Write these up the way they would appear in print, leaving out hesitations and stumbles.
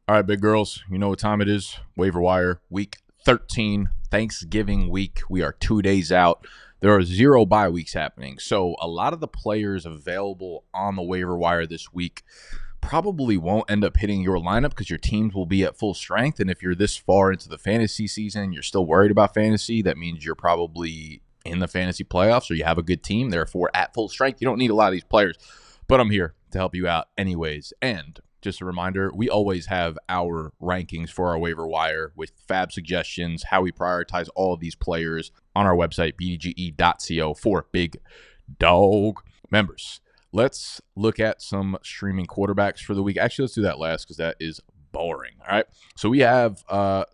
All right, big girls, you know what time it is. Waiver wire, week 13, Thanksgiving week. We are 2 days out. There are 0 bye weeks happening. So a lot of the players available on the waiver wire this week probably won't end up hitting your lineup because your teams will be at full strength. And if you're this far into the fantasy season, you're still worried about fantasy, that means you're probably in the fantasy playoffs or you have a good team, therefore at full strength. You don't need a lot of these players, but I'm here to help you out anyways. And just a reminder, we always have our rankings for our waiver wire with fab suggestions, how we prioritize all of these players on our website, bdge.co, for Big Dog members. Let's look at some streaming quarterbacks for the week. Actually, let's do that last because that is boring. All right. So we have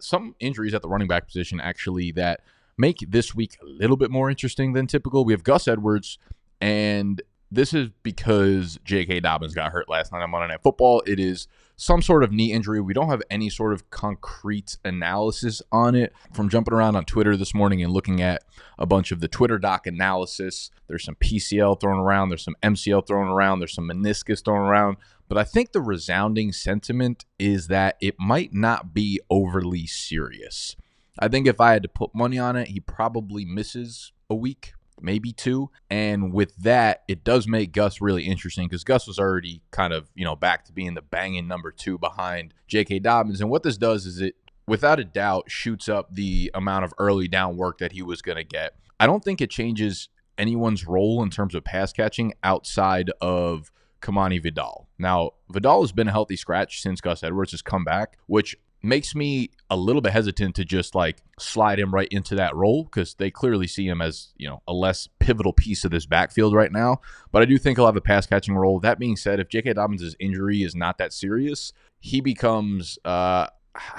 some injuries at the running back position, actually, that make this week a little bit more interesting than typical. We have Gus Edwards, and this is because J.K. Dobbins got hurt last night on Monday Night Football. It is some sort of knee injury. We don't have any sort of concrete analysis on it. From jumping around on Twitter this morning and looking at a bunch of the Twitter doc analysis, there's some PCL thrown around, there's some MCL thrown around, there's some meniscus thrown around. But I think the resounding sentiment is that it might not be overly serious. I think if I had to put money on it, he probably misses a week, maybe 2. And with that, it does make Gus really interesting because Gus was already kind of, back to being the banging number 2 behind J.K. Dobbins. And what this does is it, without a doubt, shoots up the amount of early down work that he was going to get. I don't think it changes anyone's role in terms of pass catching outside of Kamani Vidal. Now, Vidal has been a healthy scratch since Gus Edwards has come back, which makes me a little bit hesitant to just slide him right into that role because they clearly see him as, a less pivotal piece of this backfield right now. But I do think he'll have a pass catching role. That being said, if J.K. Dobbins' injury is not that serious, he becomes, I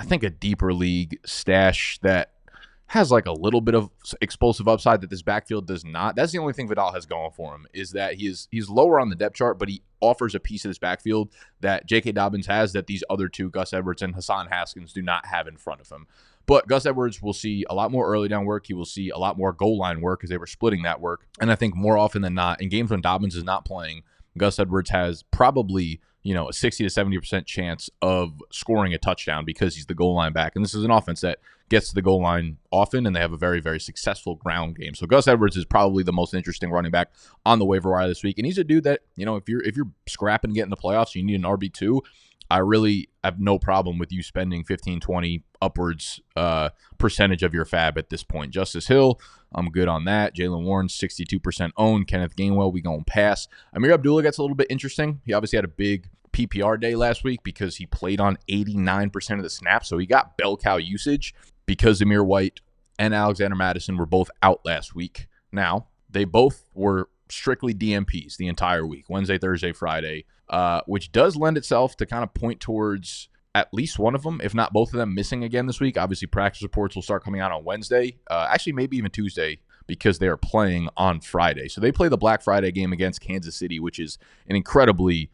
think, a deeper league stash that has a little bit of explosive upside that this backfield does not. That's the only thing Vidal has going for him, is that he's lower on the depth chart, but he offers a piece of this backfield that J.K. Dobbins has that these other two, Gus Edwards and Hassan Haskins, do not have in front of him. But Gus Edwards will see a lot more early down work. He will see a lot more goal line work because they were splitting that work. And I think more often than not, in games when Dobbins is not playing, Gus Edwards has probably a 60 to 70% chance of scoring a touchdown because he's the goal line back. And this is an offense that gets to the goal line often, and they have a very, very successful ground game. So Gus Edwards is probably the most interesting running back on the waiver wire this week. And he's a dude that, if you're scrapping to get in the playoffs, you need an RB2. I really have no problem with you spending 15, 20 upwards percentage of your fab at this point. Justice Hill, I'm good on that. Jalen Warren, 62% owned. Kenneth Gainwell, we going to pass. Amir Abdullah gets a little bit interesting. He obviously had a big PPR day last week because he played on 89% of the snaps, so he got bell cow usage because Amir White and Alexander Madison were both out last week. Now, they both were strictly DMPs the entire week, Wednesday, Thursday, Friday, which does lend itself to kind of point towards at least one of them, if not both of them, missing again this week. Obviously, practice reports will start coming out on Wednesday, actually maybe even Tuesday, because they are playing on Friday. So they play the Black Friday game against Kansas City, which is an incredibly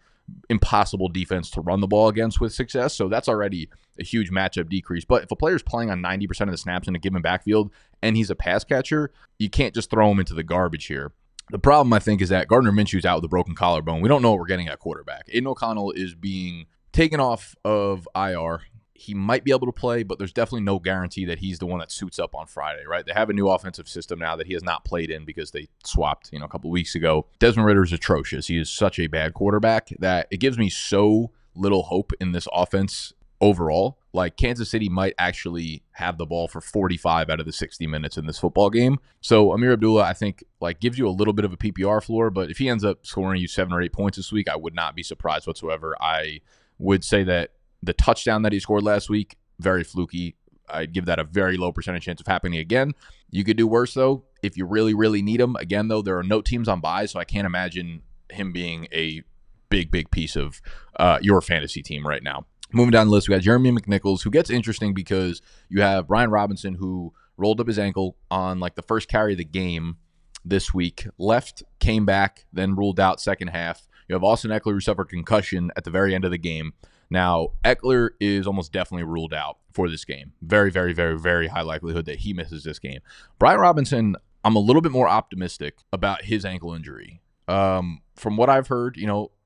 impossible defense to run the ball against with success. So that's already a huge matchup decrease. But if a player's playing on 90% of the snaps in a given backfield and he's a pass catcher, you can't just throw him into the garbage here. The problem, I think, is that Gardner Minshew's out with a broken collarbone. We don't know what we're getting at quarterback. Aiden O'Connell is being taken off of IR. He might be able to play, but there's definitely no guarantee that he's the one that suits up on Friday, right? They have a new offensive system now that he has not played in because they swapped, a couple of weeks ago. Desmond Ridder is atrocious. He is such a bad quarterback that it gives me so little hope in this offense overall. Kansas City might actually have the ball for 45 out of the 60 minutes in this football game. So Amir Abdullah, I think, gives you a little bit of a PPR floor, but if he ends up scoring you 7 or 8 points this week, I would not be surprised whatsoever. I would say that the touchdown that he scored last week, very fluky. I'd give that a very low percentage chance of happening again. You could do worse, though, if you really, really need him. Again, though, there are no teams on bye, so I can't imagine him being a big, big piece of your fantasy team right now. Moving down the list, we got Jeremy McNichols, who gets interesting because you have Brian Robinson, who rolled up his ankle on the first carry of the game this week, left, came back, then ruled out second half. You have Austin Eckler, who suffered concussion at the very end of the game. Now, Eckler is almost definitely ruled out for this game. Very, very, very, very high likelihood that he misses this game. Brian Robinson, I'm a little bit more optimistic about his ankle injury. From what I've heard,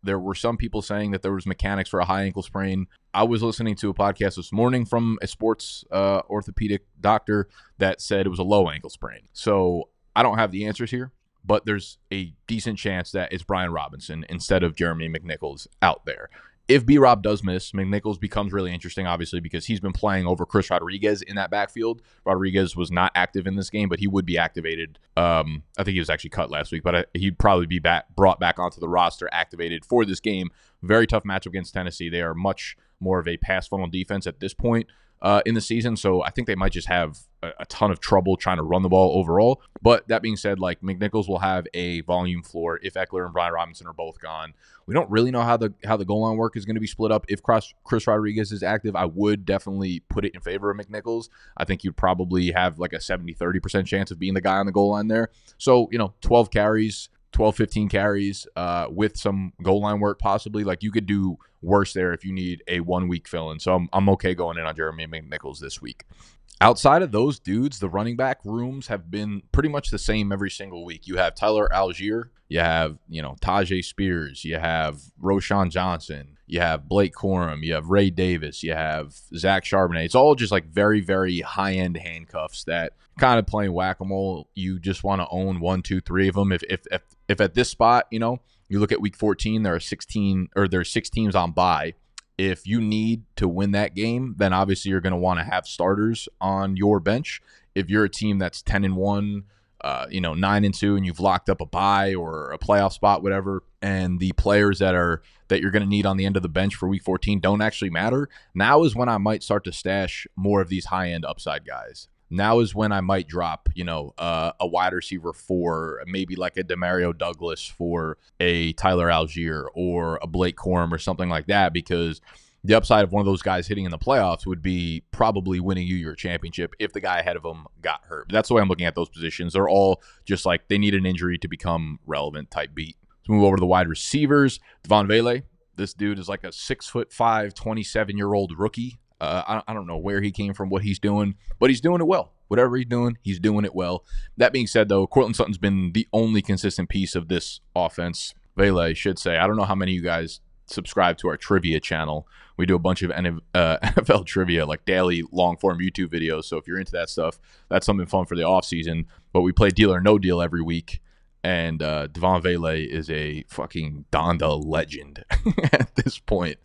There were some people saying that there was mechanics for a high ankle sprain. I was listening to a podcast this morning from a sports orthopedic doctor that said it was a low ankle sprain. So I don't have the answers here, but there's a decent chance that it's Brian Robinson instead of Jeremy McNichols out there. If B-Rob does miss, McNichols becomes really interesting, obviously, because he's been playing over Chris Rodriguez in that backfield. Rodriguez was not active in this game, but he would be activated. I think he was actually cut last week, but he'd probably be brought back onto the roster, activated for this game. Very tough matchup against Tennessee. They are much more of a pass funnel defense at this point in the season, so I think they might just have a ton of trouble trying to run the ball overall. But that being said, like, McNichols will have a volume floor if Eckler and Brian Robinson are both gone. We don't really know how the goal line work is going to be split up. If Chris Rodriguez is active, I would definitely put it in favor of McNichols. I think you'd probably have like a 70-30% chance of being the guy on the goal line there. So, 12 carries, 12, 15 carries with some goal line work possibly. Like, you could do worse there if you need a 1 week fill-in. So I'm okay going in on Jeremy McNichols this week. Outside of those dudes, the running back rooms have been pretty much the same every single week. You have Tyler Algier, you have, Tajay Spears, you have Roshan Johnson, you have Blake Corum, you have Ray Davis, you have Zach Charbonnet. It's all just like very, very high-end handcuffs that kind of playing whack-a-mole. You just want to own 1, 2, 3 of them. If at this spot, you look at week 14, there are 6 teams on bye. If you need to win that game, then obviously you're going to want to have starters on your bench. If you're a team that's 10-1, 9-2, and you've locked up a bye or a playoff spot, whatever, and the players that you're going to need on the end of the bench for week 14 don't actually matter, now is when I might start to stash more of these high-end upside guys. Now is when I might drop, a wide receiver for maybe like a Demario Douglas for a Tyler Algier or a Blake Corum or something like that, because the upside of one of those guys hitting in the playoffs would be probably winning you your championship if the guy ahead of them got hurt. But that's the way I'm looking at those positions. They're all just like they need an injury to become relevant type beat. Let's move over to the wide receivers. Devon Vele. This dude is like a 6'5", 27-year-old rookie. I don't know where he came from, what he's doing, but he's doing it well. Whatever he's doing it well. That being said, though, Courtland Sutton's been the only consistent piece of this offense. Vele should say. I don't know how many of you guys subscribe to our trivia channel. We do a bunch of NFL trivia, like daily long-form YouTube videos. So if you're into that stuff, that's something fun for the offseason. But we play Deal or No Deal every week. And Devon Vele is a fucking Donda legend at this point.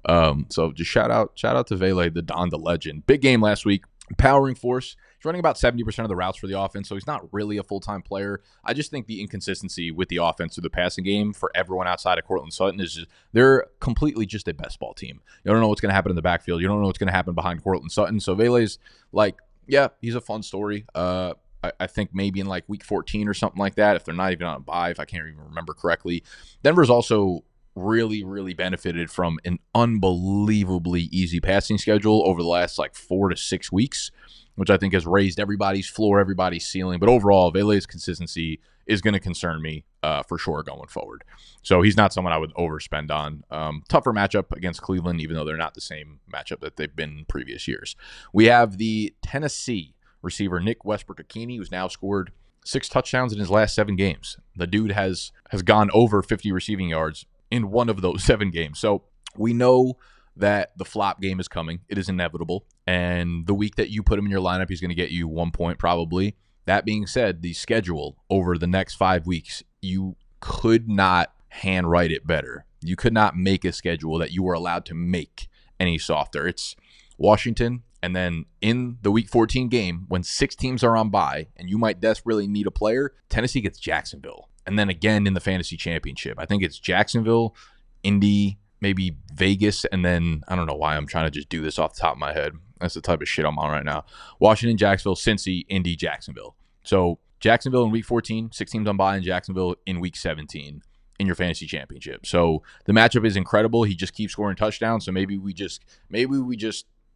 So just shout out to Vele, the Donda legend. Big game last week. Powering force. He's running about 70% of the routes for the offense, so he's not really a full-time player. I just think the inconsistency with the offense through the passing game for everyone outside of Courtland Sutton is they're completely just a best ball team. You don't know what's going to happen in the backfield. You don't know what's going to happen behind Courtland Sutton. So Vele's like, yeah, he's a fun story. I think maybe in like week 14 or something like that, if they're not even on a bye, if I can't even remember correctly. Denver's also really, really benefited from an unbelievably easy passing schedule over the last like 4 to 6 weeks, which I think has raised everybody's floor, everybody's ceiling. But overall, Vele's consistency is going to concern me for sure going forward. So he's not someone I would overspend on. Tougher matchup against Cleveland, even though they're not the same matchup that they've been in previous years. We have the Tennessee receiver Nick Westbrook-Akini, who's now scored 6 touchdowns in his last 7 games. The dude has gone over 50 receiving yards in one of those 7 games. So we know that the flop game is coming. It is inevitable. And the week that you put him in your lineup, he's going to get you 1 point probably. That being said, the schedule over the next 5 weeks, you could not handwrite it better. You could not make a schedule that you were allowed to make any softer. It's Washington, and then in the week 14 game, when 6 teams are on bye and you might desperately need a player, Tennessee gets Jacksonville. And then again in the fantasy championship, I think it's Jacksonville, Indy, maybe Vegas, and then I don't know why I'm trying to just do this off the top of my head. That's the type of shit I'm on right now. Washington, Jacksonville, Cincy, Indy, Jacksonville. So Jacksonville in week 14, 6 teams on bye, and Jacksonville in week 17 in your fantasy championship. So the matchup is incredible. He just keeps scoring touchdowns. So maybe we just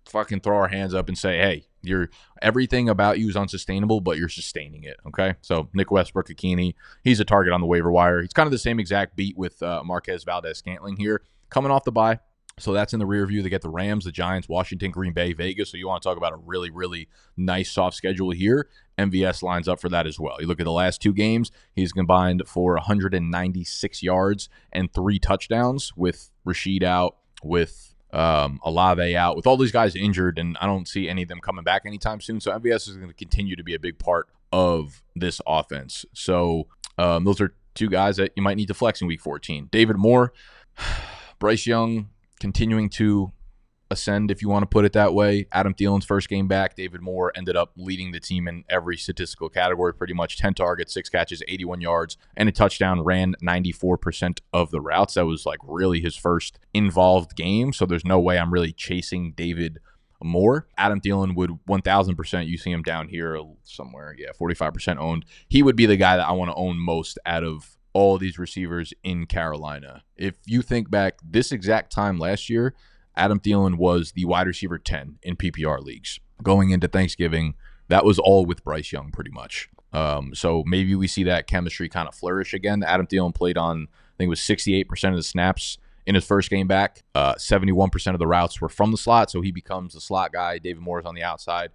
fucking throw our hands up and say, hey, everything about you is unsustainable, but you're sustaining it, okay? So Nick Westbrook-Akini, he's a target on the waiver wire. He's kind of the same exact beat with Marquez Valdez-Scantling here. Coming off the bye, So that's in the rear view. They get the Rams, the Giants, Washington, Green Bay, Vegas. So you want to talk about a really, really nice soft schedule here. MVS lines up for that as well. You look at the last 2 games, he's combined for 196 yards and 3 touchdowns with Rashid out, with Olave out, with all these guys injured, and I don't see any of them coming back anytime soon. So MVS is going to continue to be a big part of this offense. So those are 2 guys that you might need to flex in Week 14. David Moore, Bryce Young, continuing to ascend, if you want to put it that way. Adam Thielen's first game back. David Moore ended up leading the team in every statistical category, pretty much 10 targets, 6 catches, 81 yards, and a touchdown. Ran 94% of the routes. That was like really his first involved game, so there's no way I'm really chasing David Moore. Adam Thielen would 1,000%, you see him down here somewhere, 45% owned. He would be the guy that I want to own most out of all these receivers in Carolina. If you think back this exact time last year, Adam Thielen was the wide receiver 10 in PPR leagues. Going into Thanksgiving, that was all with Bryce Young pretty much. So maybe we see that chemistry kind of flourish again. Adam Thielen played on, I think it was 68% of the snaps in his first game back. 71% of the routes were from the slot, so he becomes the slot guy. David Moore is on the outside.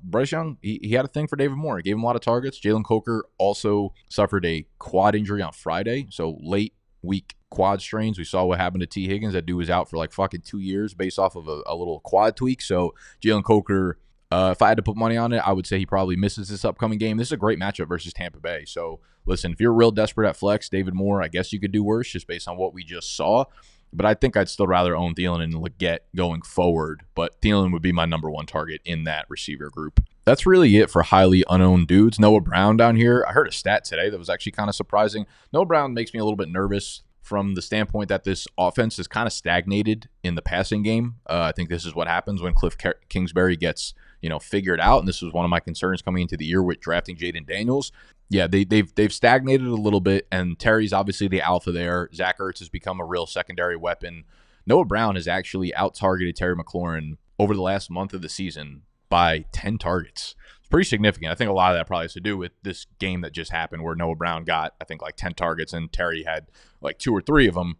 Bryce Young, he had a thing for David Moore. He gave him a lot of targets. Jalen Coker also suffered a quad injury on Friday, so late week quad strains. We saw what happened to T. Higgins. That dude was out for like fucking 2 years based off of a little quad tweak. So Jalen Coker, if I had to put money on it, I would say he probably misses this upcoming game. This is a great matchup versus Tampa Bay. So listen, if you're real desperate at flex, David Moore, I guess you could do worse just based on what we just saw. But I think I'd still rather own Thielen and Leggett going forward. But Thielen would be my number 1 target in that receiver group. That's really it for highly unowned dudes. Noah Brown down here. I heard a stat today that was actually kind of surprising. Noah Brown makes me a little bit nervous from the standpoint that this offense is kind of stagnated in the passing game. I think this is what happens when Cliff Kingsbury gets, figured out. And this was one of my concerns coming into the year with drafting Jaden Daniels. Yeah, they've stagnated a little bit, and Terry's obviously the alpha there. Zach Ertz has become a real secondary weapon. Noah Brown has actually out-targeted Terry McLaurin over the last month of the season by 10 targets. It's pretty significant. I think a lot of that probably has to do with this game that just happened where Noah Brown got, I think, like 10 targets, and Terry had like 2 or 3 of them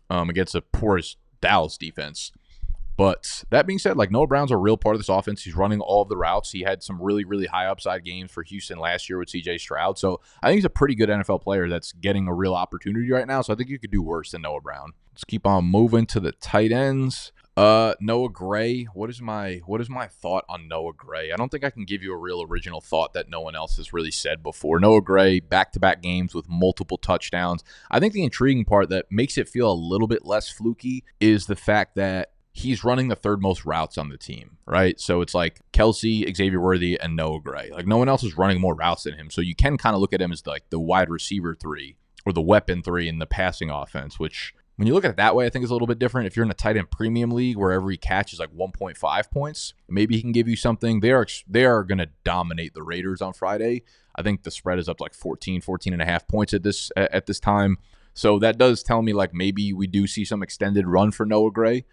against a porous Dallas defense. But that being said, like Noah Brown's a real part of this offense. He's running all of the routes. He had some really, really high upside games for Houston last year with C.J. Stroud. So I think he's a pretty good NFL player that's getting a real opportunity right now. So I think you could do worse than Noah Brown. Let's keep on moving to the tight ends. Noah Gray. What is my thought on Noah Gray? I don't think I can give you a real original thought that no one else has really said before. Noah Gray, back-to-back games with multiple touchdowns. I think the intriguing part that makes it feel a little bit less fluky is the fact that he's running the 3rd most routes on the team, right? So it's like Kelsey, Xavier Worthy, and Noah Gray. Like no one else is running more routes than him. So you can kind of look at him as like the wide receiver 3 or the weapon 3 in the passing offense, which when you look at it that way, I think is a little bit different. If you're in a tight end premium league where every catch is like 1.5 points, maybe he can give you something. They are going to dominate the Raiders on Friday. I think the spread is up to like 14 and a half points at this time. So that does tell me like maybe we do see some extended run for Noah Gray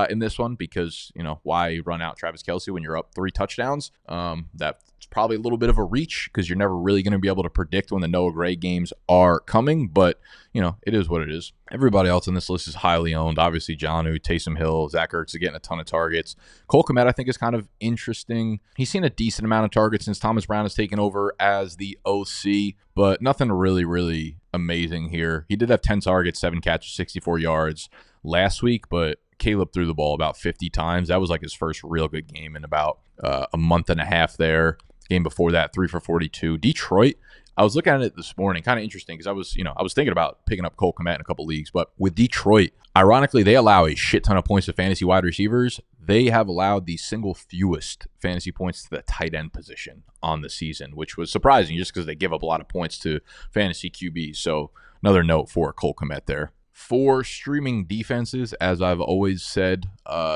in this one because, why run out Travis Kelce when you're up 3 touchdowns? That's probably a little bit of a reach because you're never really going to be able to predict when the Noah Gray games are coming, but, it is what it is. Everybody else on this list is highly owned. Obviously, Jonnu, Taysom Hill, Zach Ertz is getting a ton of targets. Cole Kmet, I think, is kind of interesting. He's seen a decent amount of targets since Thomas Brown has taken over as the OC, but nothing really, really amazing here. He did have 10 targets, 7 catches, 64 yards last week, but Caleb threw the ball about 50 times. That was like his first real good game in about a month and a half there. Game before that, 3 for 42. Detroit, I was looking at it this morning, kind of interesting because I was thinking about picking up Cole Kmet in a couple leagues, but with Detroit, ironically, they allow a shit ton of points to fantasy wide receivers. They have allowed the single fewest fantasy points to the tight end position on the season, which was surprising just because they give up a lot of points to fantasy QBs. So another note for Cole Kmet there. For streaming defenses, as I've always said,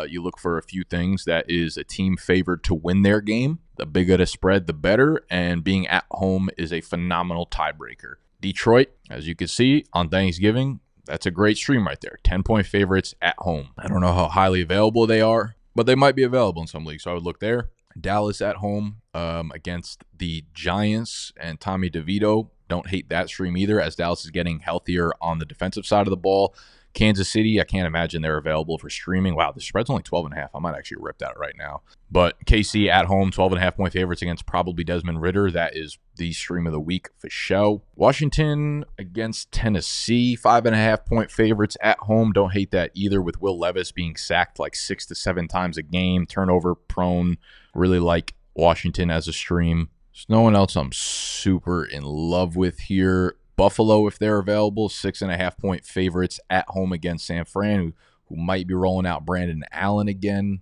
you look for a few things. That is a team favored to win their game. The bigger the spread, the better. And being at home is a phenomenal tiebreaker. Detroit, as you can see, on Thanksgiving, that's a great stream right there. 10-point favorites at home. I don't know how highly available they are, but they might be available in some leagues, so I would look there. Dallas at home against the Giants and Tommy DeVito. Don't hate that stream either, as Dallas is getting healthier on the defensive side of the ball. Kansas City, I can't imagine they're available for streaming. Wow, the spread's only 12.5. I might actually rip that right now. But KC at home, 12.5 point favorites against probably Desmond Ridder. That is the stream of the week for show. Washington against Tennessee, 5.5 point favorites at home. Don't hate that either, with Will Levis being sacked like 6 to 7 times a game, turnover prone. Really like Washington as a stream. There's no one else I'm super in love with here. Buffalo, if they're available, 6.5 point favorites at home against San Fran, who might be rolling out Brandon Allen again.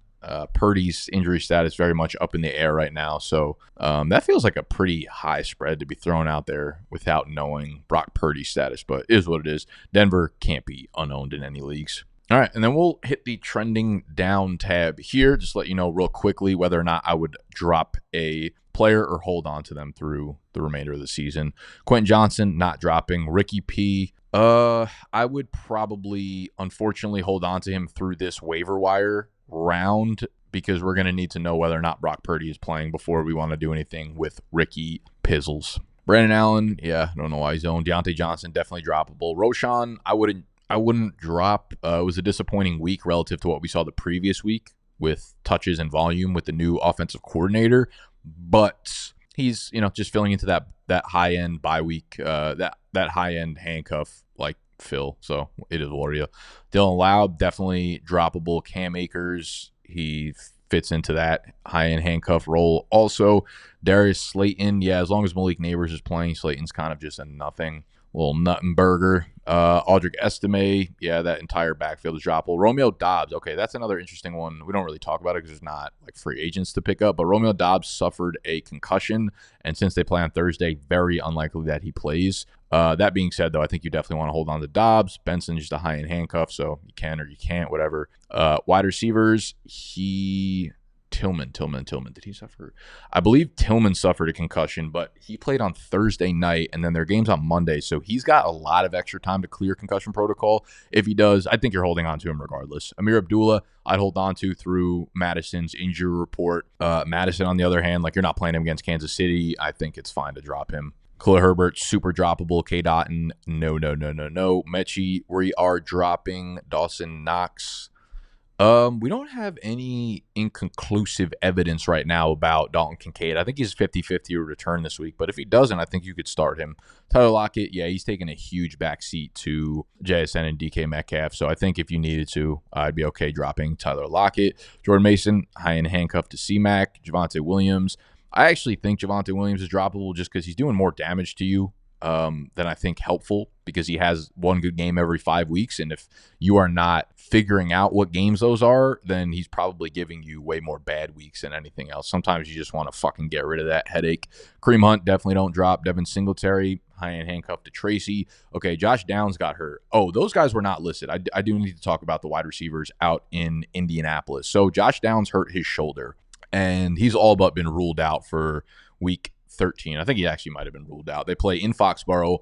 Purdy's injury status very much up in the air right now, so that feels like a pretty high spread to be thrown out there without knowing Brock Purdy's status, but it is what it is. Denver can't be unowned in any leagues. All right, and then we'll hit the trending down tab here. Just let you know real quickly whether or not I would drop a player or hold on to them through the remainder of the season. Quentin Johnson, not dropping. Ricky P, I would probably, unfortunately, hold on to him through this waiver wire round because we're going to need to know whether or not Brock Purdy is playing before we want to do anything with Ricky Pizzles. Brandon Allen, yeah, I don't know why he's owned. Deontay Johnson, definitely droppable. Roshan, I wouldn't drop. It was a disappointing week relative to what we saw the previous week with touches and volume with the new offensive coordinator, but he's just filling into that high end bye week, that high end handcuff like Phil. So it is what it is. Dylan Loud, definitely droppable. Cam Akers, he fits into that high end handcuff role. Also, Darius Slayton, yeah, as long as Malik Neighbors is playing, Slayton's kind of just a nothing. Little Nuttenberger. Aldrick Estime, yeah, that entire backfield is droppable. Romeo Dobbs, okay, that's another interesting one. We don't really talk about it because there's not like free agents to pick up, but Romeo Dobbs suffered a concussion, and since they play on Thursday, very unlikely that he plays. That being said, though, I think you definitely want to hold on to Dobbs. Benson's just a high-end handcuff, so you can or you can't, whatever. Wide receivers, Tillman. Did he suffer? I believe Tillman suffered a concussion, but he played on Thursday night, and then their game's on Monday, so he's got a lot of extra time to clear concussion protocol. If he does, I think you're holding on to him regardless. Amir Abdullah, I'd hold on to through Madison's injury report. Madison, on the other hand, like you're not playing him against Kansas City. I think it's fine to drop him. Khalil Herbert, super droppable. K. Dotton, no. Mechie, we are dropping. Dawson Knox. We don't have any inconclusive evidence right now about Dalton Kincaid. I think he's 50-50 return this week, but if he doesn't, I think you could start him. Tyler Lockett, yeah, he's taking a huge backseat to JSN and DK Metcalf, so I think if you needed to, I'd be okay dropping Tyler Lockett. Jordan Mason, high-end handcuff to C-Mac. Javonte Williams. I actually think Javonte Williams is droppable just because he's doing more damage to you than I think helpful, because he has one good game every 5 weeks, and if you are not figuring out what games those are, then he's probably giving you way more bad weeks than anything else. Sometimes you just want to fucking get rid of that headache. Kareem Hunt, definitely don't drop. Devin Singletary, high-end handcuff to Tracy. Okay, Josh Downs got hurt. Oh, those guys were not listed. I do need to talk about the wide receivers out in Indianapolis. So Josh Downs hurt his shoulder, and he's all but been ruled out for week 13. I think he actually might have been ruled out. They play in Foxborough,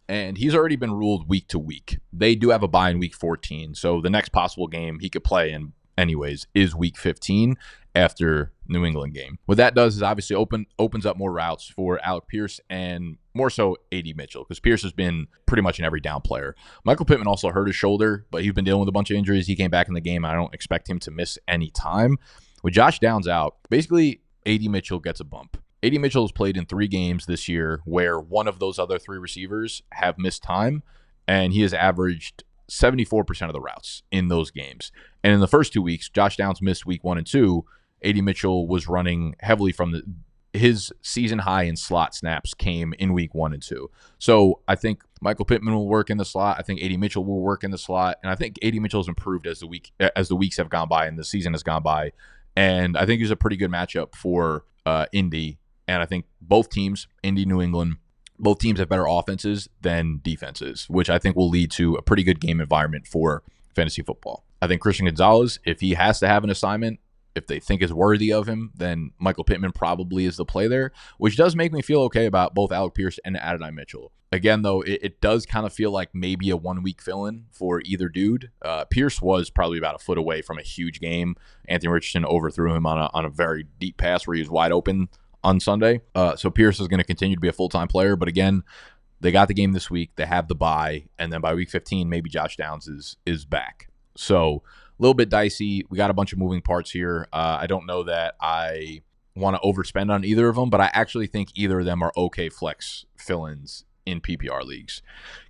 and he's already been ruled week to week. They do have a bye in week 14, so the next possible game he could play in anyways is week 15 after New England game. What that does is obviously opens up more routes for Alec Pierce and more so A.D. Mitchell, because Pierce has been pretty much an every down player. Michael Pittman also hurt his shoulder, but he's been dealing with a bunch of injuries. He came back in the game. I don't expect him to miss any time. With Josh Downs out, basically A.D. Mitchell gets a bump. A.D. Mitchell has played in 3 games this year where one of those other 3 receivers have missed time, and he has averaged 74% of the routes in those games. And in the first 2 weeks, Josh Downs missed week 1 and 2. A.D. Mitchell was running heavily from his season high in slot snaps came in week 1 and 2. So I think Michael Pittman will work in the slot. I think A.D. Mitchell will work in the slot, and I think A.D. Mitchell has improved as the weeks have gone by and the season has gone by. And I think he's a pretty good matchup for Indy. And I think both teams, Indy, New England, both teams have better offenses than defenses, which I think will lead to a pretty good game environment for fantasy football. I think Christian Gonzalez, if he has to have an assignment, if they think is worthy of him, then Michael Pittman probably is the play there, which does make me feel okay about both Alec Pierce and Adonai Mitchell. Again, though, it does kind of feel like maybe a 1-week fill-in for either dude. Pierce was probably about a foot away from a huge game. Anthony Richardson overthrew him on a very deep pass where he was wide open on Sunday. So Pierce is going to continue to be a full-time player. But again, They got the game this week. They have the bye, and then by week 15, maybe Josh Downs is back. So a little bit dicey. We got a bunch of moving parts here. I don't know that I want to overspend on either of them, but I actually think either of them are okay flex fill-ins in PPR leagues.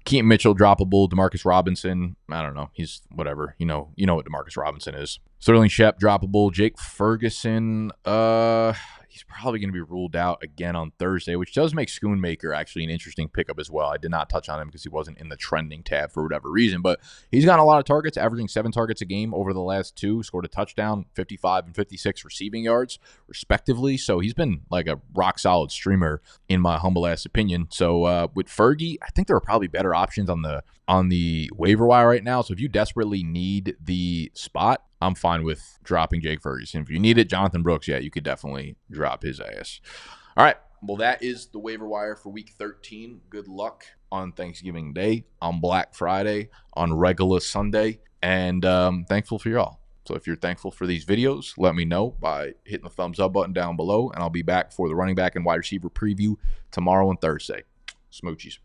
Keaton Mitchell droppable. Demarcus Robinson, I don't know. He's whatever. You know what Demarcus Robinson is. Sterling Shep droppable. Jake Ferguson, he's probably going to be ruled out again on Thursday, which does make Schoonmaker actually an interesting pickup as well. I did not touch on him because he wasn't in the trending tab for whatever reason, but he's gotten a lot of targets, averaging 7 targets a game over the last 2, scored a touchdown, 55 and 56 receiving yards, respectively. So he's been like a rock-solid streamer, in my humble-ass opinion. So with Fergie, I think there are probably better options on the waiver wire right now. So if you desperately need the spot, I'm fine with dropping Jake Ferguson. If you need it, Jonathan Brooks, yeah, you could definitely drop his ass. All right. Well, that is the waiver wire for week 13. Good luck on Thanksgiving Day, on Black Friday, on Regular Sunday, and thankful for y'all. So if you're thankful for these videos, let me know by hitting the thumbs up button down below, and I'll be back for the running back and wide receiver preview tomorrow and Thursday. Smoochies.